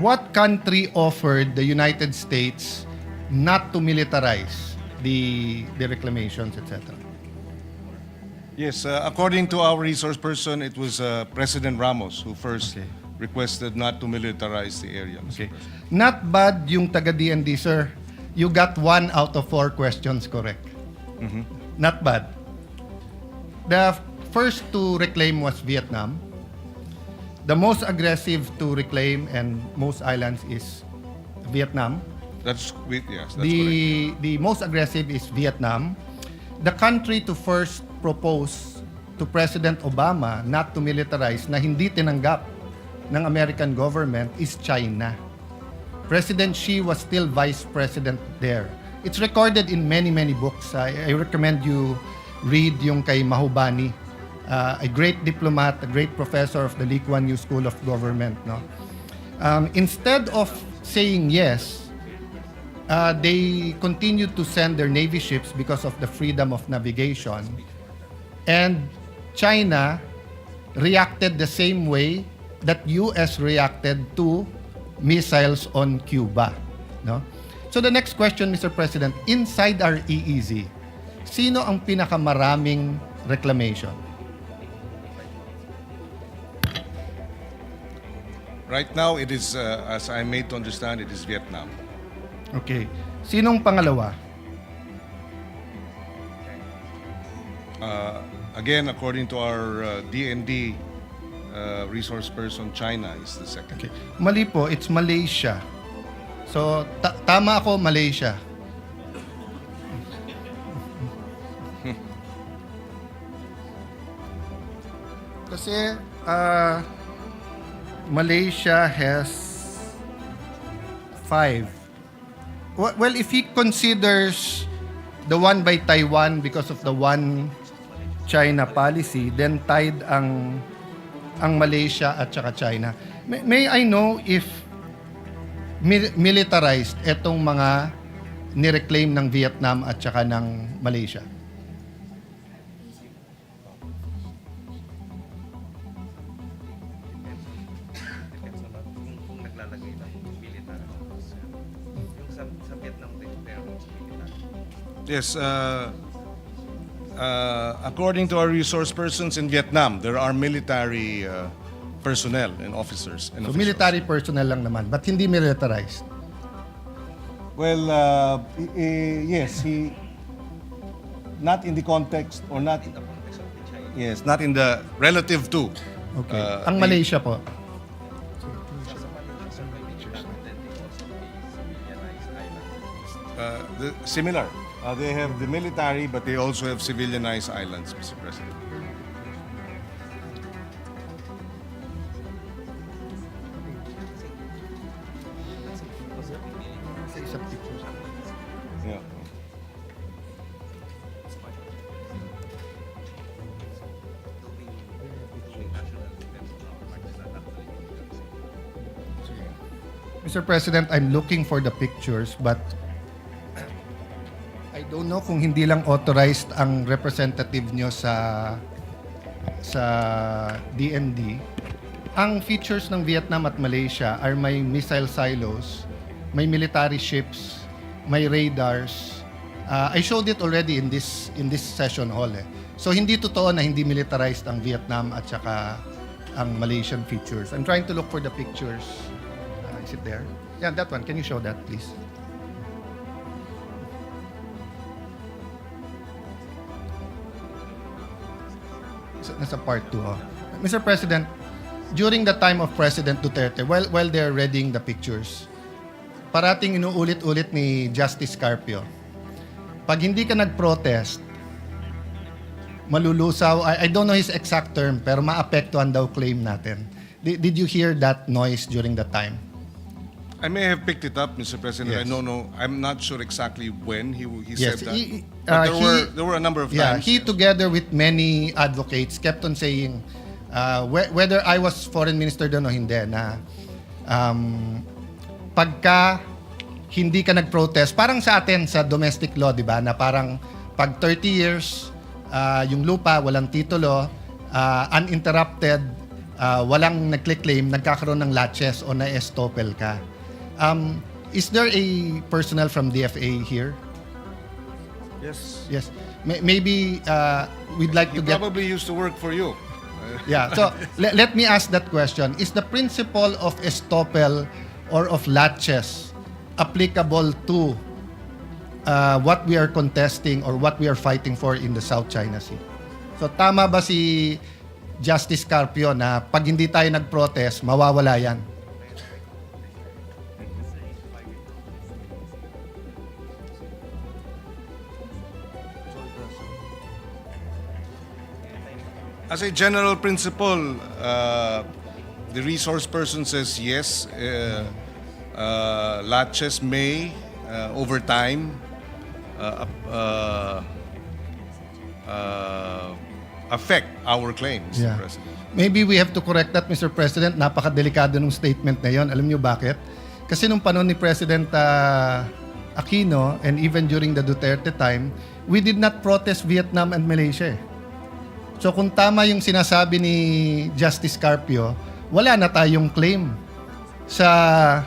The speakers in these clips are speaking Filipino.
What country offered the United States not to militarize the reclamations, etc.? Yes, according to our resource person, it was President Ramos who first Okay. requested not to militarize the area. Mr. Okay. President. Not bad yung taga-DND, sir. You got 1 out of 4 questions correct. Not bad. The first to reclaim was Vietnam. The most aggressive to reclaim and most islands is Vietnam. Yes, that's correct. The most aggressive is Vietnam. The country to first propose to President Obama not to militarize na hindi tinanggap ng American government is China. President Xi was still vice president there. It's recorded in many books. I recommend you read yung kay Mahubani, a great diplomat, a great professor of the Lee Kuan Yew School of Government. No? Instead of saying yes, they continued to send their navy ships because of the freedom of navigation. And China reacted the same way that US reacted to missiles on Cuba. No? So the next question, Mr. President, inside our EEZ, sino ang pinakamaraming reclamation? Right now, it is, as I'm made to understand, it is Vietnam. Okay. Sinong pangalawa? Again, according to our DND resource person, China is the second. Okay. Mali po, it's Malaysia. So, tama ako, Malaysia. Kasi, Malaysia has 5. Well, if he considers the one by Taiwan because of the one China policy, then tied ang Malaysia at saka China. May I know if militarized etong mga nireclaim ng Vietnam at saka ng Malaysia? Kung naglalagay ng militar. Yung sa Vietnam din, pero militar. Yes, according to our resource persons in Vietnam, there are military personnel and officers. And So officials. military personnel lang naman, but hindi militarized. Well, yes, he not in the context or not. In the context of the China. Yes, not in the relative to. Okay. the- Ang Malaysia po. Sa Manila, sir, may militar, then they also be civilianized island. Similar. They have the military, but they also have civilianized islands, Mr. President. Yeah. Mr. President, I'm looking for the pictures, but I don't know kung hindi lang authorized ang representative nyo sa DND. Ang features ng Vietnam at Malaysia are may missile silos, may military ships, may radars. I showed it already in this session hall. So hindi totoo na hindi militarized ang Vietnam at saka ang Malaysian features. I'm trying to look for the pictures. Is it there? Yeah, that one. Can you show that, please? Nasa part 2. Oh. Mr. President, during the time of President Duterte, while they're readying the pictures, parating inuulit-ulit ni Justice Carpio, pag hindi ka nag-protest, malulusaw, I don't know his exact term, pero maapektuhan daw claim natin. Did you hear that noise during that time? I may have picked it up, Mr. President. Yes. I don't know. I'm not sure exactly when he Yes, said that. he- But he- there were a number of Yeah, times. he yes. together with many advocates kept on saying whether I was foreign minister doon o hindi na pagka hindi ka nag-protest, parang sa atin sa domestic law, di ba, na parang pag 30 years yung lupa walang titulo, uninterrupted walang nagclaim, nagkakaroon ng latches o na-estopel ka. Is there a personnel from DFA here? Yes. Yes. Maybe we'd like He to get... probably used to work for you. Yeah. So let me ask that question. Is the principle of estoppel or of latches applicable to what we are contesting or what we are fighting for in the South China Sea? So tama ba si Justice Carpio na pag hindi tayo nag-protest, mawawala yan? As a general principle, the resource person says yes. Latches may, over time, affect our claims, Yeah. Mr. President. Maybe we have to correct that, Mr. President. Napakadelikado ng statement na yon. Alam niyo bakit? Kasi nung panahon ni President Aquino and even during the Duterte time, we did not protest Vietnam and Malaysia. So kung tama yung sinasabi ni Justice Carpio, wala na tayong claim sa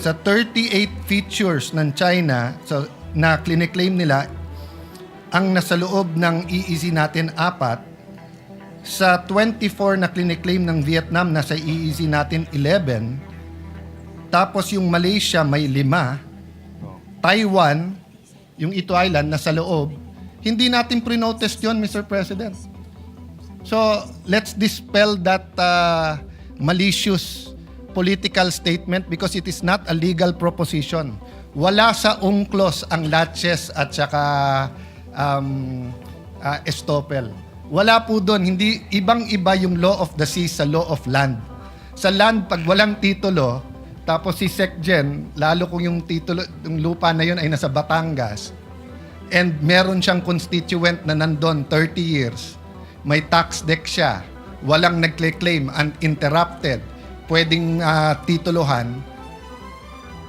sa 38 features ng China so, na clinic-claim nila, ang nasa loob ng EEZ natin 4, sa 24 na clinic-claim ng Vietnam, nasa EEZ natin 11, tapos yung Malaysia may 5, Taiwan, yung Ito Island, nasa loob, hindi natin pre-notice yun, Mr. President. So, let's dispel that malicious political statement because it is not a legal proposition. Wala sa UNCLOS ang latches at saka estoppel. Wala po doon. Hindi, ibang-iba yung law of the sea sa law of land. Sa land, pag walang titulo, tapos si SecGen, lalo kung yung titulo, yung lupa na yun ay nasa Batangas, and meron siyang constituent na nandun 30 years, may tax deck siya, walang nag-claim, uninterrupted, pwedeng tituluhan.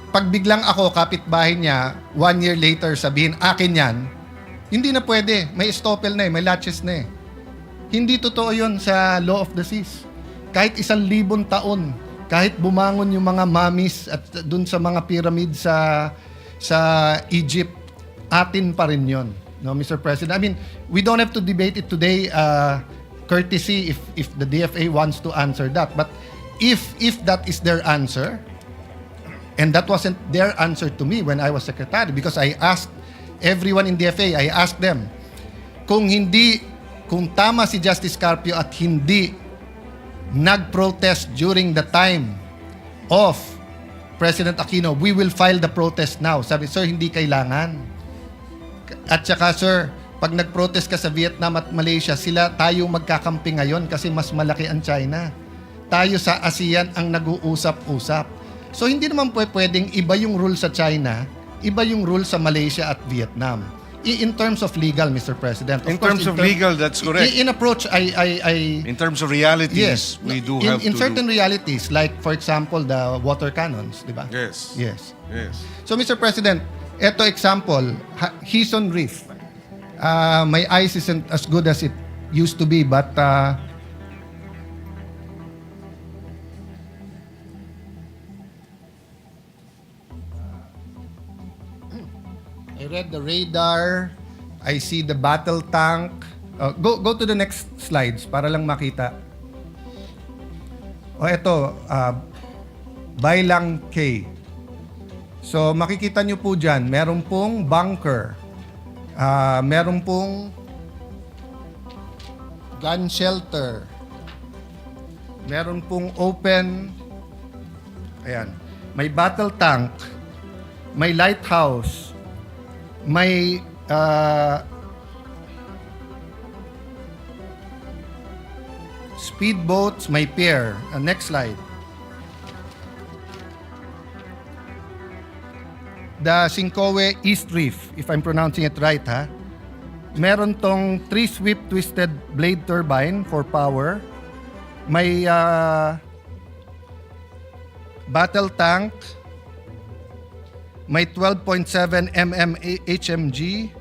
Pag biglang ako, kapitbahay niya, 1 year later sabihin, akin yan, hindi na pwede. May estoppel na may latches na Hindi totoo yun sa law of the seas. Kahit 1,000 taon, kahit bumangon yung mga mummies at dun sa mga pyramid sa Egypt, atin pa rin yun. No, Mr. President? I mean, we don't have to debate it today, courtesy if the DFA wants to answer that. But if that is their answer, and that wasn't their answer to me when I was secretary, because I asked everyone in DFA, I asked them, kung tama si Justice Carpio at hindi nag-protest during the time of President Aquino, we will file the protest now. Sabi, sir, hindi kailangan. At saka, sir, pag nag-protest ka sa Vietnam at Malaysia, tayo magkakampi ngayon kasi mas malaki ang China. Tayo sa ASEAN ang nag-uusap-usap. So, hindi naman pwedeng iba yung rule sa China, iba yung rule sa Malaysia at Vietnam. In terms of legal, Mr. President. In terms of legal, that's correct. In approach, In terms of realities, yes, we do have in to certain realities, like for example, the water cannons, di ba? Yes. Yes. Yes. So, Mr. President, eto example, Hison Reef. My eyes isn't as good as it used to be, but I read the radar, I see the battle tank. Go to the next slides para lang makita. Ito, Bailang K. So, makikita nyo po dyan, meron pong bunker. Meron pong gun shelter. Meron pong open. Ayan. May battle tank. May lighthouse. May speedboats. May pier. Next slide. The Sincoe East Reef, if I'm pronouncing it right, ha? Meron tong 3-sweep twisted blade turbine for power. May battle tank. May 12.7 mm HMG.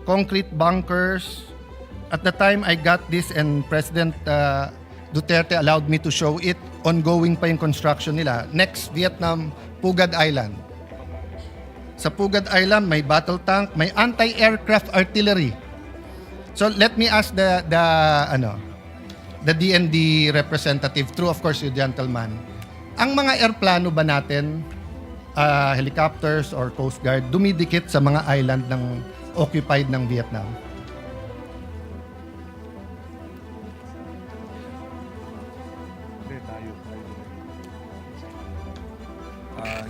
concrete bunkers. At the time I got this and President Duterte allowed me to show it, ongoing pa yung construction nila. Next, Vietnam, Pugad Island. Sa Pugad Island, may battle tank, may anti-aircraft artillery. So let me ask the DND representative, through of course you gentleman, ang mga airplano ba natin, helicopters or Coast Guard, dumidikit sa mga island ng occupied ng Vietnam?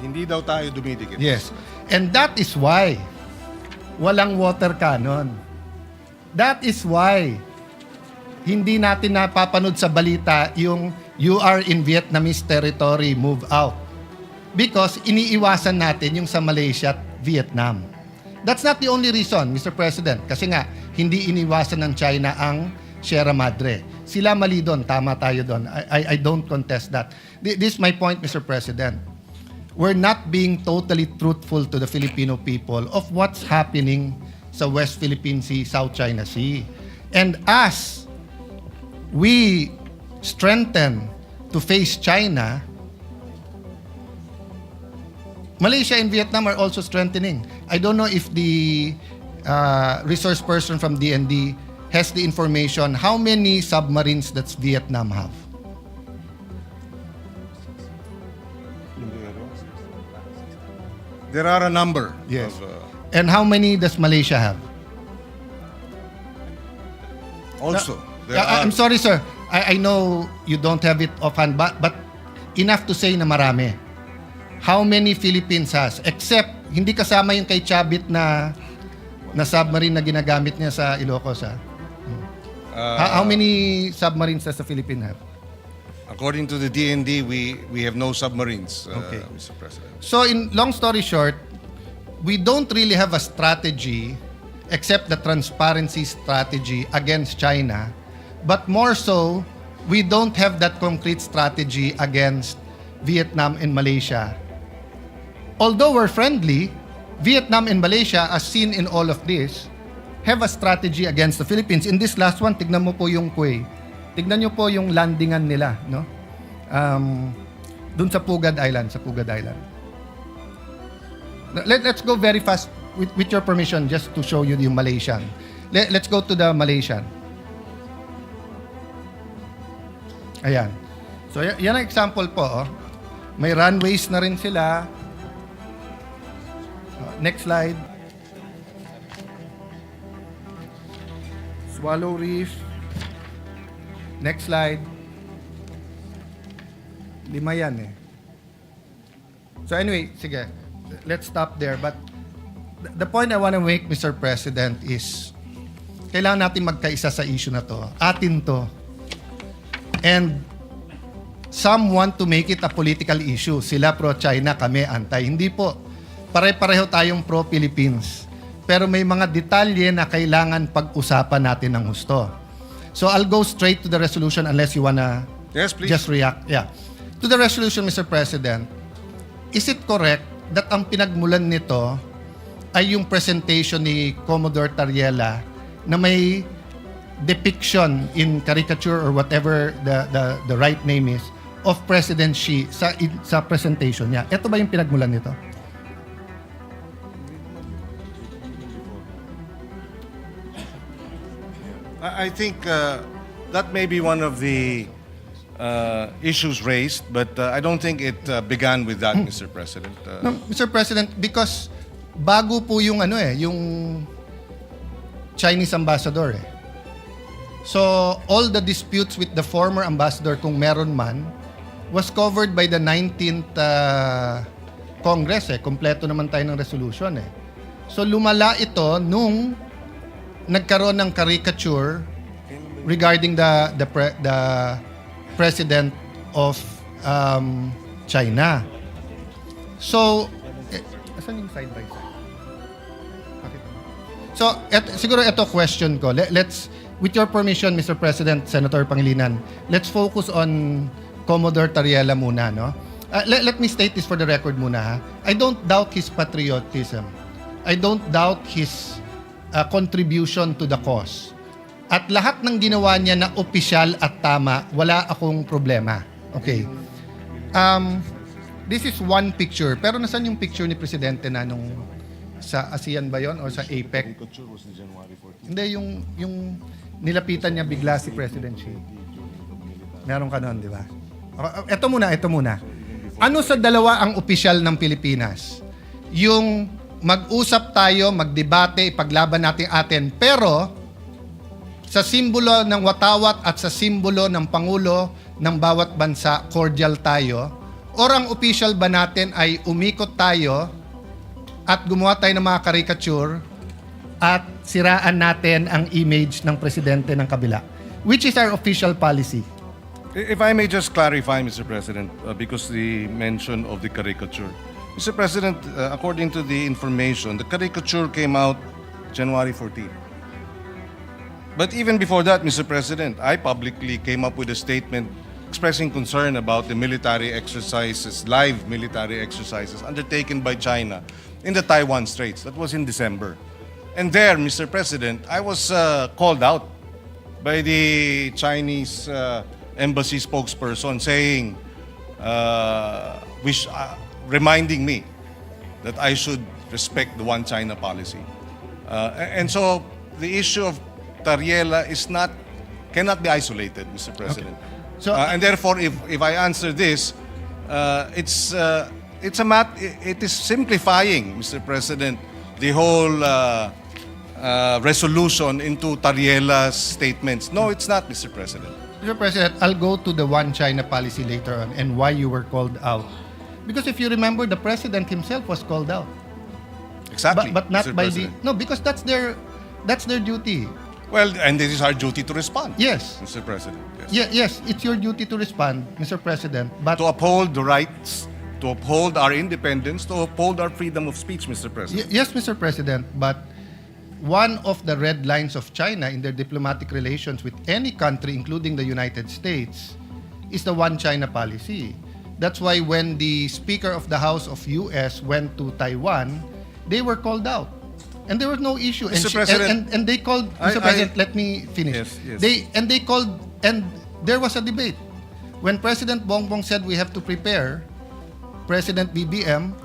Hindi daw tayo dumidikit. Yes. And that is why walang water cannon. That is why hindi natin napapanood sa balita yung "you are in Vietnamese territory, move out." Because iniiwasan natin yung sa Malaysia at Vietnam. That's not the only reason, Mr. President. Kasi nga, hindi iniwasan ng China ang Sierra Madre. Sila mali doon, tama tayo doon. I don't contest that. This is my point, Mr. President. We're not being totally truthful to the Filipino people of what's happening sa West Philippine Sea, South China Sea. And as we strengthen to face China, Malaysia and Vietnam are also strengthening. I don't know if the resource person from DND has the information how many submarines does Vietnam have. There are a number Yes. of And how many does Malaysia have? also. There I'm are, sorry, sir. I know you don't have it offhand, but enough to say na marami. How many Philippines has? Except, hindi kasama yung kay Chabit na submarine na ginagamit niya sa Ilocos, ha? How many submarines does the Philippines have? according to the DND, we have no submarines, Okay. Mr. President. So, in long story short, we don't really have a strategy except the transparency strategy against China, but more so, we don't have that concrete strategy against Vietnam and Malaysia. Although we're friendly, Vietnam and Malaysia, as seen in all of this, have a strategy against the Philippines. In this last one, tignan mo po yung Quay. Tignan nyo po yung landingan nila, no? Dun sa Pugad Island, Let's go very fast with your permission just to show you yung Malaysian. Let's go to the Malaysian. Ayan. So yan ang example po, oh. May runways na rin sila. Next slide. Swallow Reef. Next slide. 5 yan eh. So anyway, sige. Let's stop there. But the point I want to make, Mr. President, is kailangan natin magkaisa sa issue na to. Atin to. And some want to make it a political issue. Sila pro-China, kami anti. Hindi po. Pare-pareho tayong pro-Philippines. Pero may mga detalye na kailangan pag-usapan natin ng husto. So I'll go straight to the resolution unless you wanna Yes, please. just react. Yeah. To the resolution, Mr. President, is it correct that ang pinagmulan nito ay yung presentation ni Commodore Tariela na may depiction in caricature or whatever the right name is of President Xi sa presentation niya? Ito ba yung pinagmulan nito? I think that may be one of the issues raised, but I don't think it began with that, Mr. President. No, Mr. President, because bago po yung yung Chinese ambassador eh. So, all the disputes with the former ambassador, kung meron man, was covered by the 19th Congress eh. Kompleto naman tayo ng resolution eh. So, lumala ito nung nagkaroon ng caricature regarding the president of China. So, asan yung side by side? Pakita mo. So, siguro ito question ko. Let's, with your permission, Mr. President, Senator Pangilinan, let's focus on Commodore Tariela muna, no? Let me state this for the record muna, ha? I don't doubt his patriotism. I don't doubt his contribution to the cause. At lahat ng ginawa niya na opisyal at tama, wala akong problema. Okay. This is one picture. Pero nasan yung picture ni Presidente na nung sa ASEAN ba yon o sa APEC? Hindi, yung nilapitan niya bigla si President Xi. Meron ka nun, di ba? Ito muna. Ano sa dalawa ang opisyal ng Pilipinas? Yung mag-usap tayo, magdebate, ipaglaban natin atin, pero sa simbolo ng watawat at sa simbolo ng Pangulo ng bawat bansa, cordial tayo, or ang opisyal ba natin ay umikot tayo at gumawa tayo ng mga caricature at siraan natin ang image ng presidente ng kabila? Which is our official policy? If I may just clarify, Mr. President, because the mention of the caricature. Mr. President, according to the information, the caricature came out January 14. But even before that, Mr. President, I publicly came up with a statement expressing concern about the military exercises, live military exercises undertaken by China in the Taiwan Straits. That was in December. And there, Mr. President, I was called out by the Chinese embassy spokesperson saying, reminding me that I should respect the one China policy. And so the issue of Tariela cannot be isolated, Mr. President. Okay. So, And therefore, if I answer this, it is simplifying, Mr. President, the whole resolution into Tariela's statements. No, it's not, Mr. President. Mr. President, I'll go to the one China policy later on and why you were called out. Because if you remember, the president himself was called out. Exactly. But not Mr. by President. no, because that's their duty. Well, and this is our duty to respond. Yes. Mr. President. Yes. Yes, it's your duty to respond, Mr. President. But To uphold the rights, to uphold our independence, to uphold our freedom of speech, Mr. President. yes, Mr. President, but one of the red lines of China in their diplomatic relations with any country, including the United States, is the one China policy. That's why when the Speaker of the House of US went to Taiwan, they were called out. And there was no issue. Mr. And President, and they called, Mr. President, let me finish. Yes. They called, and there was a debate. When President Bongbong said we have to prepare, President BBM,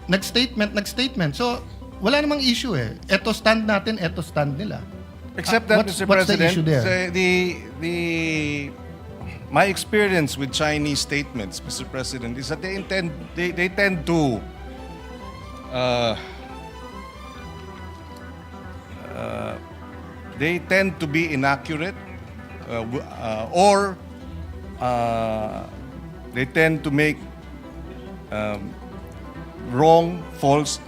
nag-statement. So, wala namang issue eh. Eto stand natin, eto stand nila. Except that, What's Mr. the President, issue there? my experience with Chinese statements, Mr. President, is that they tend to be inaccurate, or they tend to make wrong, false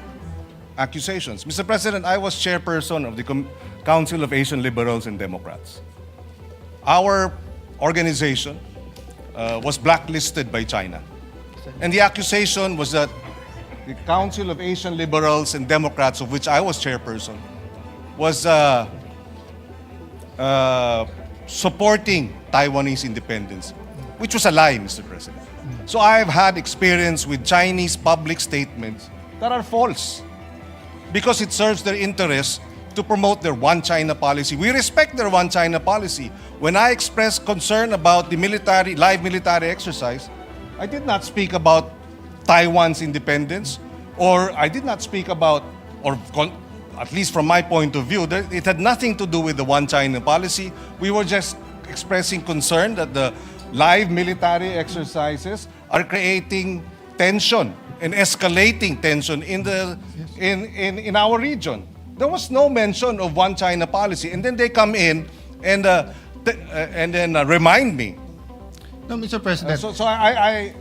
accusations. Mr. President, I was chairperson of the Council of Asian Liberals and Democrats. Our organization was blacklisted by China. And the accusation was that the Council of Asian Liberals and Democrats, of which I was chairperson, was supporting Taiwanese independence, which was a lie, Mr. President. So I've had experience with Chinese public statements that are false because it serves their interests to promote their one China policy. We respect their one China policy. When I expressed concern about the live military exercise, I did not speak about Taiwan's independence, or I did not speak about, at least from my point of view, it had nothing to do with the one China policy. We were just expressing concern that the live military exercises are creating tension and escalating tension in our region. There was no mention of one China policy, and then they come in and then remind me. No, Mr. President.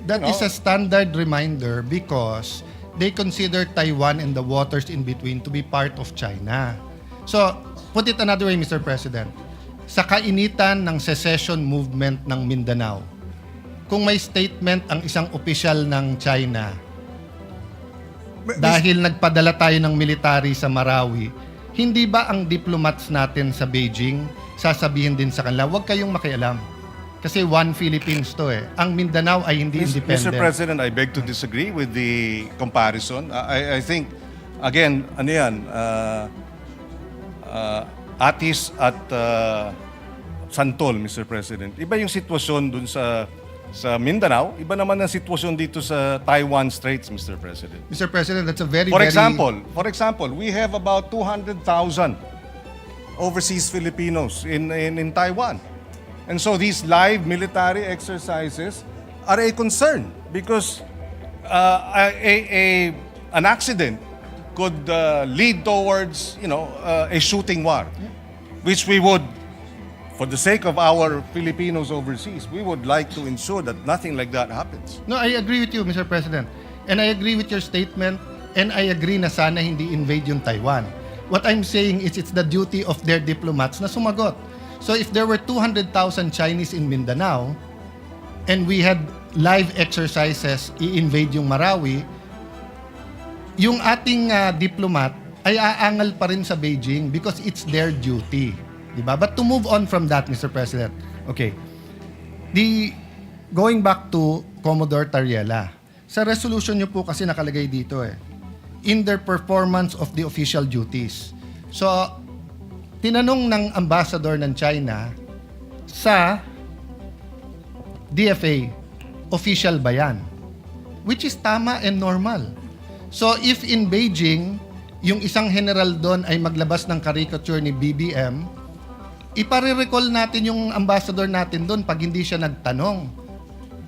That Is a standard reminder because they consider Taiwan and the waters in between to be part of China. So, put it another way, Mr. President. Sa kainitan ng secession movement ng Mindanao, kung may statement ang isang opisyal ng China dahil nagpadala tayo ng military sa Marawi, hindi ba ang diplomats natin sa Beijing sasabihin din sa kanila, huwag kayong makialam? Kasi one Philippines to eh. Ang Mindanao ay hindi independent. Mr. President, I beg to disagree with the comparison. I think, again, Atis at Santol, Mr. President. Iba yung sitwasyon dun sa Mindanao, iba naman ang sitwasyon dito sa Taiwan Straits, Mr. President. Mr. President, that's a very, For very... example, we have about 200,000 overseas Filipinos in Taiwan. And so these live military exercises are a concern because an accident could lead towards, a shooting war, which we would, for the sake of our Filipinos overseas, we would like to ensure that nothing like that happens. No, I agree with you, Mr. President. And I agree with your statement, and I agree na sana hindi invade yung Taiwan. What I'm saying is it's the duty of their diplomats na sumagot. So if there were 200,000 Chinese in Mindanao, and we had live exercises, i-invade yung Marawi, yung ating diplomat ay aangal pa rin sa Beijing because it's their duty. Diba? But to move on from that, Mr. President, okay, going back to Commodore Tariela, sa resolution nyo po kasi nakalagay dito in their performance of the official duties. So, tinanong ng ambassador ng China sa DFA, official ba yan? Which is tama and normal. So, if in Beijing, yung isang general doon ay maglabas ng caricature ni BBM, ipare-recall natin yung ambassador natin doon pag hindi siya nagtanong,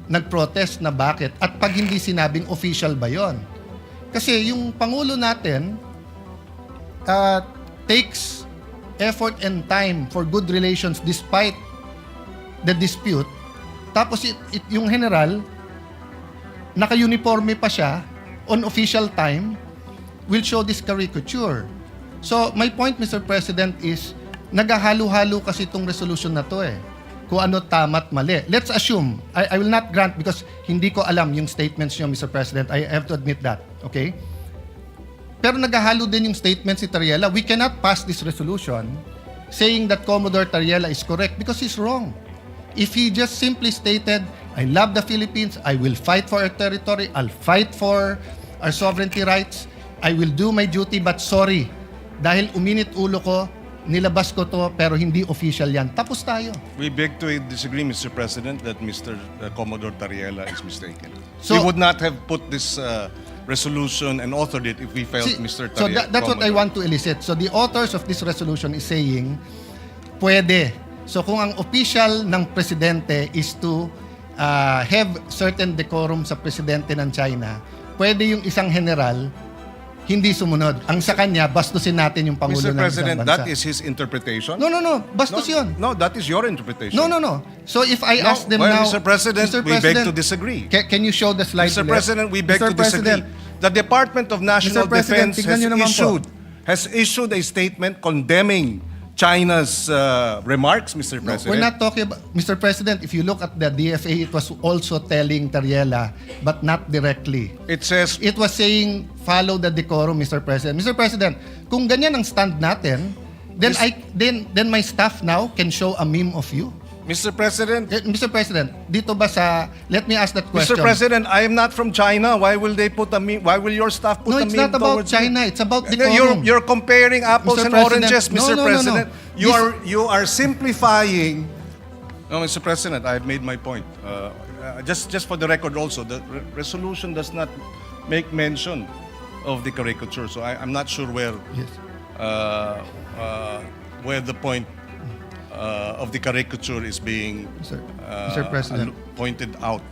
nag-protest na bakit, at pag hindi sinabing official ba yon. Kasi yung Pangulo natin takes effort and time for good relations despite the dispute. Tapos yung general, naka-uniforme pa siya on official time, will show this caricature. So my point, Mr. President, is naghahalo-halo kasi itong resolution na to kung ano tama at mali. Let's assume, I will not grant because hindi ko alam yung statements niyo, Mr. President. I have to admit that. Okay? Pero naghahalo din yung statements ni Tariela. We cannot pass this resolution saying that Commodore Tariela is correct because he's wrong. If he just simply stated, I love the Philippines, I will fight for our territory, I'll fight for our sovereignty rights, I will do my duty, but sorry, dahil uminit ulo ko, nilabas ko to pero hindi official yan. Tapos tayo. We beg to disagree, Mr. President, that Mr. Commodore Tariela is mistaken. So- we would not have put this resolution and authored it if we felt Mr. So Tariela. that's what I want to elicit. So the authors of this resolution is saying, pwede. So kung ang official ng presidente is to have certain decorum sa presidente ng China, pwede yung isang general hindi sumunod. Ang sa kanya, bastusin natin yung Pangulo Mr. ng isang President, bansa. that is his interpretation? No. Bastos yun. No, that is your interpretation. No. So if I No, ask them well, now... Mr. President, we beg to disagree. Can you show the slide? Mr. ulit? President, we beg Mr. to disagree. President, The Department of National Mr. President, Defense tignan nyo naman po. has issued a statement condemning China's remarks, Mr. No, President. we're not talking about... Mr. President, if you look at the DFA, it was also telling Tariela, but not directly. It says, It was saying, follow the decorum, Mr. President. Mr. President, kung ganyan ang stand natin, then then my staff now can show a meme of you. Mr. President, Mr. President, dito ba sa... Let me ask that question. Mr. President, I am not from China. Why will they put a meme? Why will your staff put No, a it's meme not about towards China. me? It's about You're, decorum. you're comparing apples Mr. and President, oranges, Mr. no. President. This- You are simplifying. No, Mr. President, I've made my point. Just for the record, also, the resolution does not make mention of the caricature. So I'm not sure where Yes. where the point of the caricature is being Mr. President. pointed out.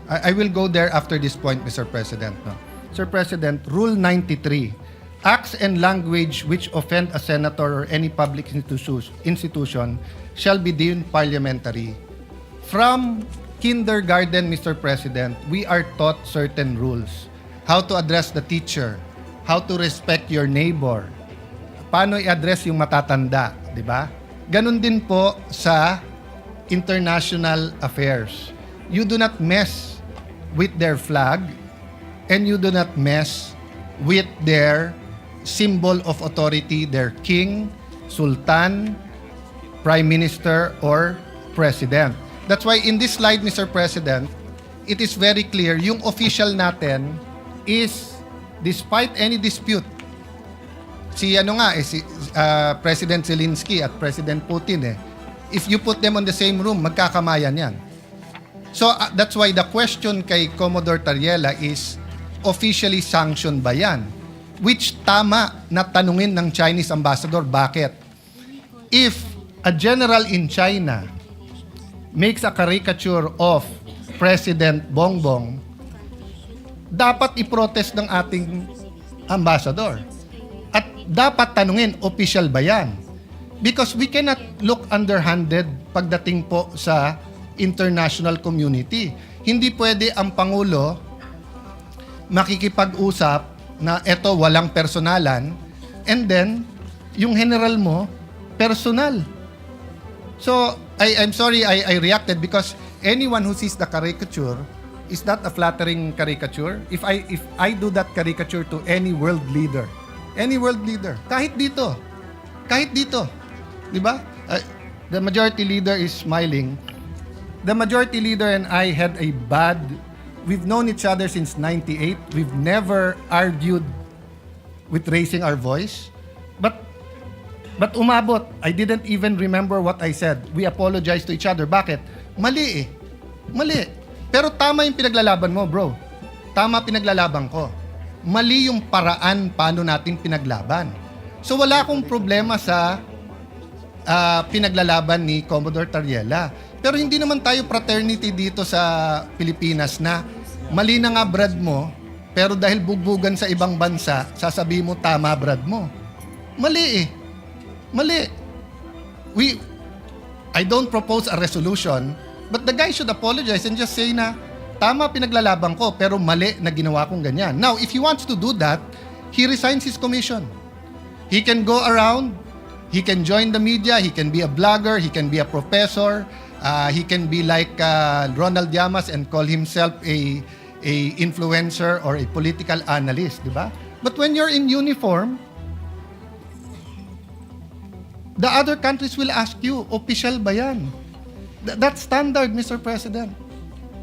I will go there after this point, Mr. President. No? Mr. President, Rule 93, acts and language which offend a senator or any public institution shall be deemed parliamentary. From kindergarten, Mr. President, we are taught certain rules. How to address the teacher, how to respect your neighbor, paano i-address yung matatanda, di ba? Ganon din po sa international affairs. You do not mess with their flag and you do not mess with their symbol of authority, their king, sultan, prime minister, or president. That's why in this slide, Mr. President, it is very clear, yung official natin is, despite any dispute, si President Zelensky at President Putin if you put them on the same room, magkakamayan yan. So that's why the question kay Commodore Tariela is, officially sanctioned ba yan? Which tama na tanungin ng Chinese ambassador, bakit? If a general in China makes a caricature of President Bongbong, dapat i-protest ng ating ambassador. At dapat tanungin, official ba yan? Because we cannot look underhanded pagdating po sa international community. Hindi pwede ang Pangulo makikipag-usap na eto walang personalan and then yung general mo personal. So I'm sorry I reacted because anyone who sees the caricature, is that a flattering caricature? If I do that caricature to any world leader, kahit dito, di ba? The majority leader is smiling. The majority leader and I had a we've known each other since 98. We've never argued with raising our voice. But umabot. I didn't even remember what I said. We apologized to each other. Bakit? Mali. Pero tama yung pinaglalaban mo, bro. Tama pinaglalaban ko. Mali yung paraan paano natin pinaglaban. So wala akong problema sa pinaglalaban ni Commodore Tariela. Pero hindi naman tayo fraternity dito sa Pilipinas na mali na nga brad mo, pero dahil bugbugan sa ibang bansa, sasabihin mo tama brad mo. Mali. I don't propose a resolution, but the guy should apologize and just say na tama pinaglalaban ko, pero mali na ginawa kong ganyan. Now, if he wants to do that, he resigns his commission. He can go around, he can join the media, he can be a blogger, he can be a professor, he can be like Ronald Llamas and call himself a influencer or a political analyst, di ba? But when you're in uniform, the other countries will ask you, official ba yan? That's standard, Mr. President.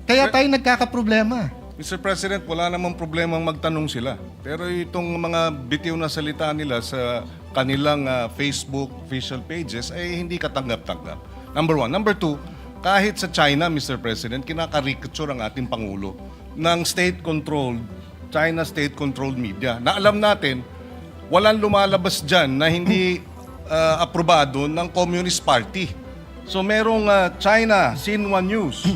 Kaya tayo nagkakaproblema. Mr. President, wala namang problemang magtanong sila. Pero itong mga bitiw na salita nila sa kanilang Facebook official pages ay hindi katanggap-tanggap. Number one. Number two, kahit sa China, Mr. President, kinakarikature ang ating Pangulo ng state-controlled, China state-controlled media. Na alam natin, walang lumalabas dyan na hindi aprobado ng Communist Party. So merong China, Xinhua News,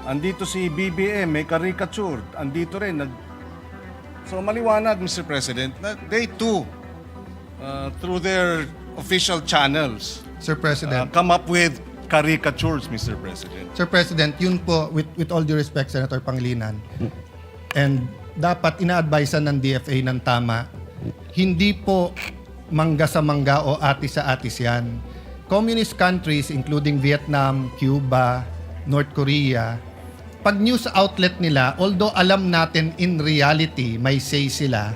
andito si BBM, may caricature, andito rin. So maliwanag, Mr. President, na they too, through their official channels, Sir President. come up with caricatures, Mr. President. Sir President, yun po, with all due respect, Senator Pangilinan, and dapat ina-advisean ng DFA ng tama, hindi po mangga sa mangga o atis sa atis yan. Communist countries, including Vietnam, Cuba, North Korea, pag news outlet nila, although alam natin in reality, may say sila,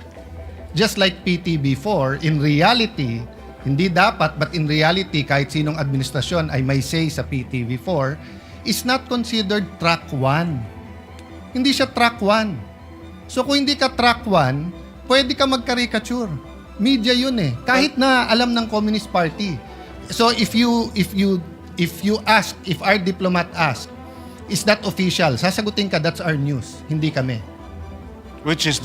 just like PTB4, in reality, hindi dapat, but in reality, kahit sinong administrasyon ay may say sa PTV4, is not considered track 1. Hindi siya track 1. So kung hindi ka track 1, pwede ka mag-caricature. Media yun eh. Kahit na alam ng Communist Party. So if our diplomat ask, is that official? Sasagutin ka, that's our news. Hindi kami. Which is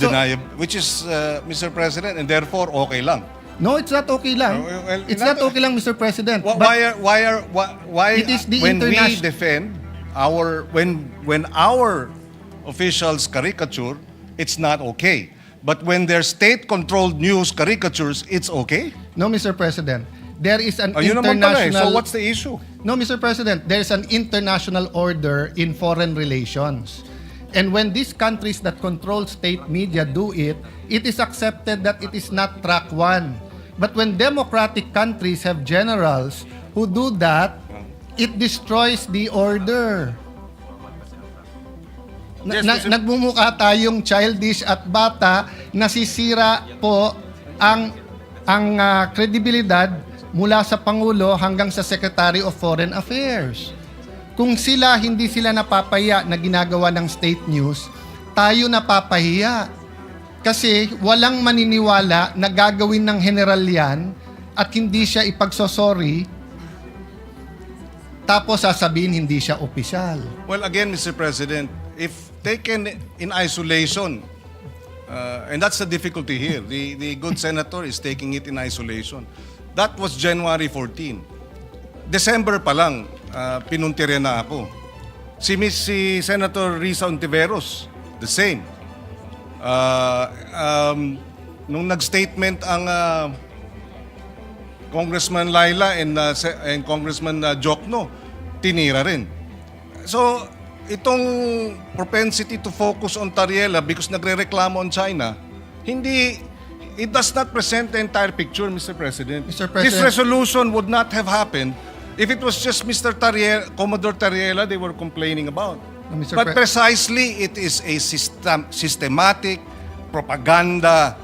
Mr. President, and therefore okay lang. No, it's not okay lang. Well, It's not okay lang, Mr. President. Why It is the when we international- defend when our officials caricature, it's not okay. But when their state-controlled news caricatures, it's okay? No, Mr. President. There is an Yun naman pala eh. international... So what's the issue? No, Mr. President, there's an international order in foreign relations. And when these countries that control state media do it, it is accepted that it is not track 1. But when democratic countries have generals who do that, it destroys the order. Nagmumukha tayong childish at bata, nasisira po ang kredibilidad mula sa Pangulo hanggang sa Secretary of Foreign Affairs. Kung hindi sila napapahiya na ginagawa ng state news, tayo napapahiya. Kasi walang maniniwala na gagawin ng general yan at hindi siya ipagsosorry tapos sasabihin hindi siya opisyal. Well, again, Mr. President, if taken in isolation, and that's the difficulty here, the good senator is taking it in isolation. That was January 14. December pa lang, pinuntirya na ako. Si Senator Risa Ontiveros, the same. Nung nag-statement ang Congressman Laila and Congressman Jokno, tinira rin. So, itong propensity to focus on Tariela because nagre-reklamo on China, it does not present the entire picture, Mr. President. Mr. President. This resolution would not have happened if it was just Mr. Tariela, Commodore Tariela they were complaining about. No, Mr. But precisely, it is a systematic propaganda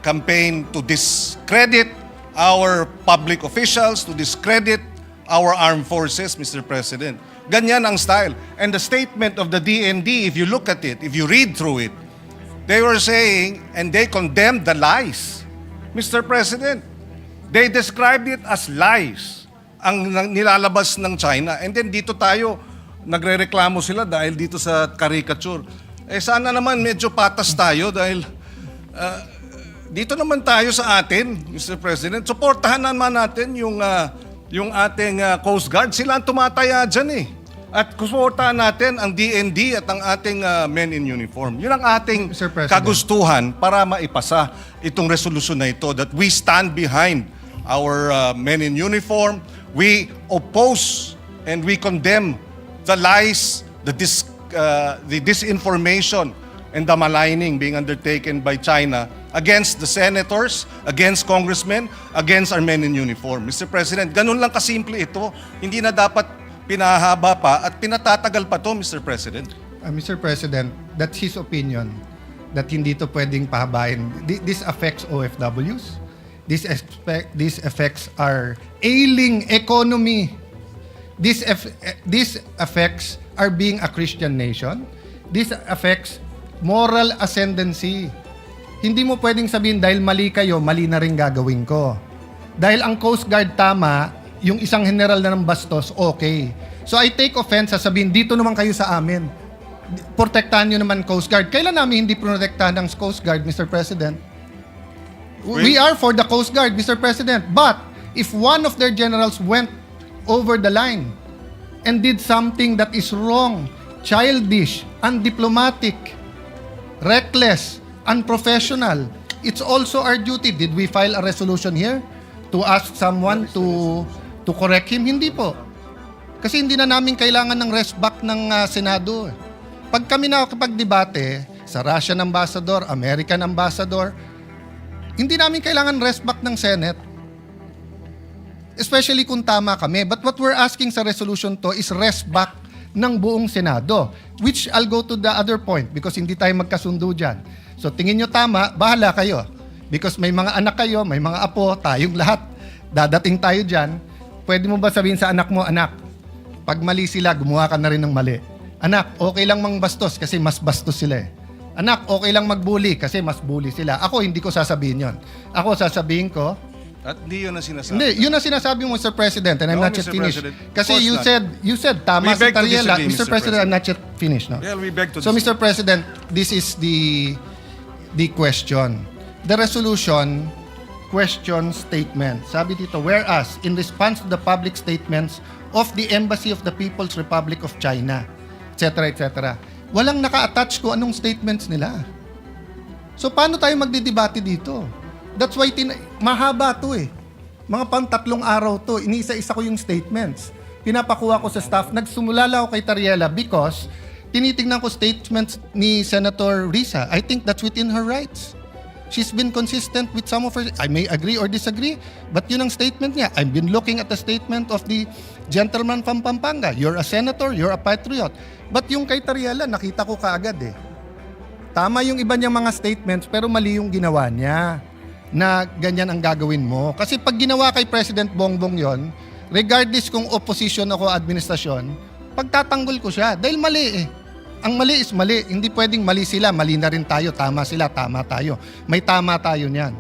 campaign to discredit our public officials, to discredit our armed forces, Mr. President. Ganyan ang style. And the statement of the DND, if you look at it, if you read through it, they were saying, and they condemned the lies. Mr. President, they described it as lies ang nilalabas ng China. And then dito tayo, nagre-reklamo sila dahil dito sa caricature. Sana naman medyo patas tayo dahil dito naman tayo sa atin, Mr. President. Suportahan naman natin yung ating Coast Guard. Sila ang tumataya dyan eh. At suportahan natin ang DND at ang ating men in uniform. Yun ang ating Mr. President. kagustuhan para maipasa itong resolusyon na ito that we stand behind our men in uniform. We oppose and we condemn the lies, the disinformation, and the maligning being undertaken by China against the senators, against congressmen, against our men in uniform. Mr. President, ganun lang kasimple ito. Hindi na dapat pinahaba pa at pinatatagal pa to, Mr. President. Mr. President, that's his opinion that hindi to pwedeng pahabain. This affects OFWs. This affects our ailing economy. This affects our being a Christian nation. This affects moral ascendancy. Hindi mo pwedeng sabihin dahil mali kayo, mali na rin gagawin ko. Dahil ang Coast Guard tama, yung isang general na ng bastos, okay. So I take offense sa sabihin, dito naman kayo sa amin. Protektahan nyo naman Coast Guard. Kailan namin hindi protektahan ng Coast Guard, Mr. President? We are for the Coast Guard, Mr. President. But if one of their generals went over the line and did something that is wrong, childish, undiplomatic, reckless, unprofessional, it's also our duty. Did we file a resolution here to ask someone to correct him? Hindi po. Kasi hindi na namin kailangan ng rest back ng Senado. Pag kami nakakapag-debate sa Russian ambassador, American ambassador, hindi namin kailangan rest back ng Senate. Especially kung tama kami. But what we're asking sa resolution to is rest back ng buong Senado. Which I'll go to the other point because hindi tayo magkasundo dyan. So tingin nyo tama, bahala kayo. Because may mga anak kayo, may mga apo, tayong lahat. Dadating tayo dyan. Pwede mo ba sabihin sa anak mo, anak, pag mali sila, gumawa ka na rin ng mali. Anak, okay lang mang bastos kasi mas bastos sila eh. Anak, okay lang mag-bully kasi mas bully sila. Ako, hindi ko sasabihin yon. Ako, sasabihin ko, At hindi yun ang sinasabi. hindi, yun ang sinasabi mo, Mr. President, and I'm No, not yet Mr. finished. President. Kasi Of course you said, tama We si beg to Tariela. disagree, Mr. Mr. President, I'm not yet finished. No? Well, we beg to So, disagree. Mr. President, this is the question. The resolution question statement. Sabi dito, whereas, in response to the public statements of the Embassy of the People's Republic of China, etc., etc., walang naka-attach ko anong statements nila. So, paano tayo magdidebate dito? That's why mahaba to eh. Mga pang 3 araw to, iniisa-isa ko yung statements. Pinapakuha ko sa staff. Nagsumulala ako kay Tariela because tinitingnan ko statements ni Senator Risa. I think that's within her rights. She's been consistent with some of her... I may agree or disagree, but yun ang statement niya. I've been looking at the statement of the gentleman from Pampanga. You're a senator, you're a patriot. But yung kay Tariela, nakita ko kaagad eh. Tama yung iba niyang mga statements, pero mali yung ginawa niya na ganyan ang gagawin mo. Kasi pag ginawa kay President Bongbong yon, regardless kung opposition ako administrasyon, pagtatanggol ko siya. Dahil mali eh. Ang mali is mali. Hindi pwedeng mali sila, mali na rin tayo. Tama sila, tama tayo. May tama tayo niyan.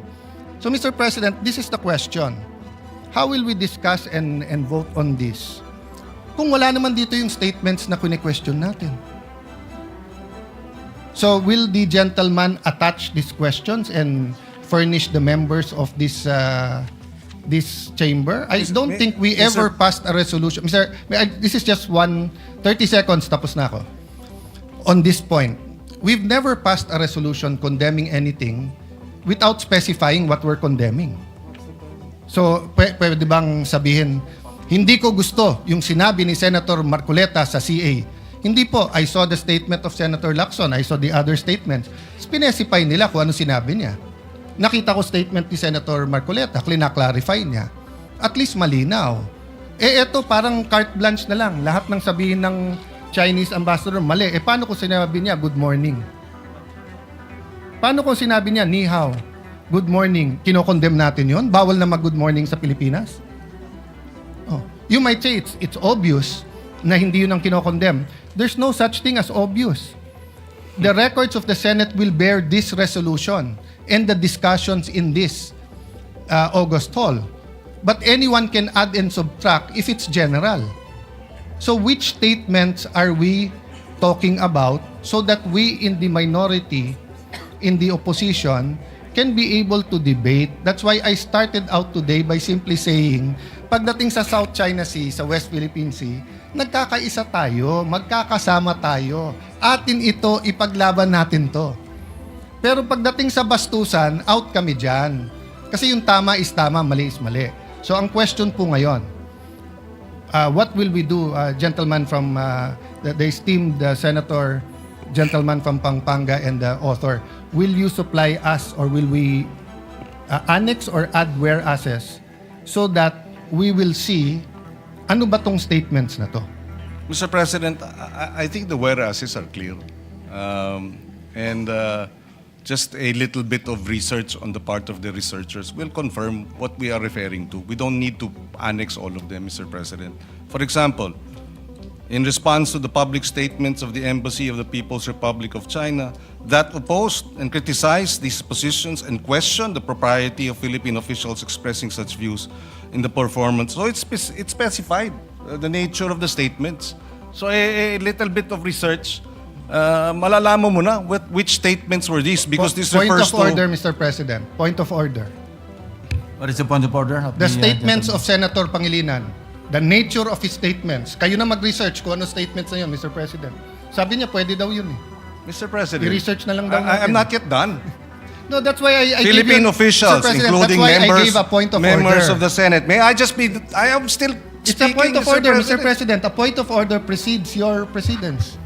So Mr. President, this is the question. How will we discuss and vote on this? Kung wala naman dito yung statements na kune-question natin. So will the gentleman attach these questions and furnish the members of this chamber? I don't think we ever passed a resolution. This is just 30 seconds, tapos na ako. On this point, we've never passed a resolution condemning anything without specifying what we're condemning. So, pwede bang sabihin, hindi ko gusto yung sinabi ni Senator Marcoleta sa CA. Hindi po. I saw the statement of Senator Lacson. I saw the other statements. Specify nila kung ano sinabi niya. Nakita ko statement ni Senator Marcoleta. Clarify niya. At least malinaw. Eto parang carte blanche na lang. Lahat ng sabihin ng Chinese ambassador, mali. Paano kung sinabi niya, good morning? Paano kung sinabi niya, ni hao? Good morning. Kinokondemn natin yon. Bawal na mag-good morning sa Pilipinas? Oh. You might say it's obvious na hindi yun ang kinokondemn. There's no such thing as obvious. The records of the Senate will bear this resolution and the discussions in this August hall. But anyone can add and subtract if it's general. So which statements are we talking about so that we in the minority, in the opposition, can be able to debate? That's why I started out today by simply saying, pagdating sa South China Sea, sa West Philippine Sea, nagkakaisa tayo, magkakasama tayo. Atin ito, ipaglaban natin to. Pero pagdating sa bastusan, out kami dyan. Kasi yung tama is tama, mali is mali. So ang question po ngayon, what will we do, gentleman from the esteemed senator, gentleman from Pampanga and the author, will you supply us or will we annex or add whereases so that we will see ano ba tong statements na to? Mr. President, I think the whereases are clear. And just a little bit of research on the part of the researchers will confirm what we are referring to. We don't need to annex all of them, Mr. President. For example, in response to the public statements of the Embassy of the People's Republic of China that opposed and criticized these positions and questioned the propriety of Philippine officials expressing such views in the performance. So it's specified, the nature of the statements. So a little bit of research, malalaman mo na which statements were these because this Point refers of order, to... Mr. President. Point of order. What is the point of order? The statements of Senator Pangilinan, the nature of his statements. Kayo na mag-research kung ano statements na yun, Mr. President. Sabi niya, pwede daw yun eh. Mr. President, I-research na lang daw natin. I'm not yet done. No, that's why I Philippine gave you, officials, Mr. President, including that's why members, I gave a point of members order. of the Senate. May I just be... I am still It's a speaking, point of order, Mr. President. President. A point of order precedes your precedence.